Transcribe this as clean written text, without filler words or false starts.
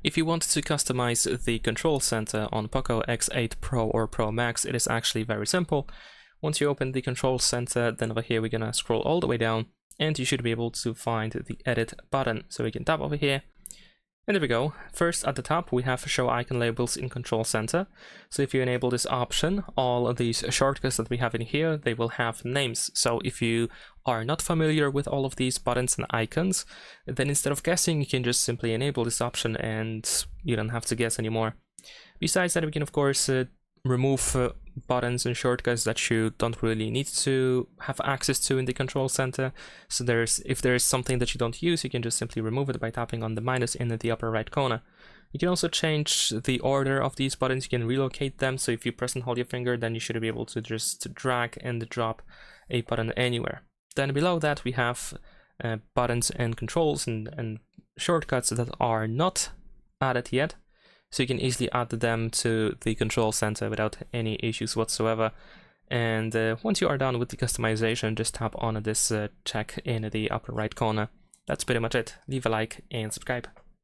If you want to customize the control center on POCO X8 Pro or Pro Max, it is actually very simple. Once you open the control center, then over here we're gonna scroll all the way down and you should be able to find the edit button. So we can tap over here. And there we go. First at the top we have show icon labels in control center. So if you enable this option, all of these shortcuts that we have in here, they will have names. So if you are not familiar with all of these buttons and icons, then instead of guessing, you can just simply enable this option and you don't have to guess anymore. Besides that, we can of course remove buttons and shortcuts that you don't really need to have access to in the control center. So if there's something that you don't use, you can just simply remove it by tapping on the minus in the upper right corner. You can also change the order of these buttons. You can relocate them. So if you press and hold your finger, then you should be able to just drag and drop a button anywhere. Then below that we have buttons and controls and shortcuts that are not added yet. So you can easily add them to the control center without any issues whatsoever. And once you are done with the customization, just tap on this check in the upper right corner. That's pretty much it. Leave a like and subscribe.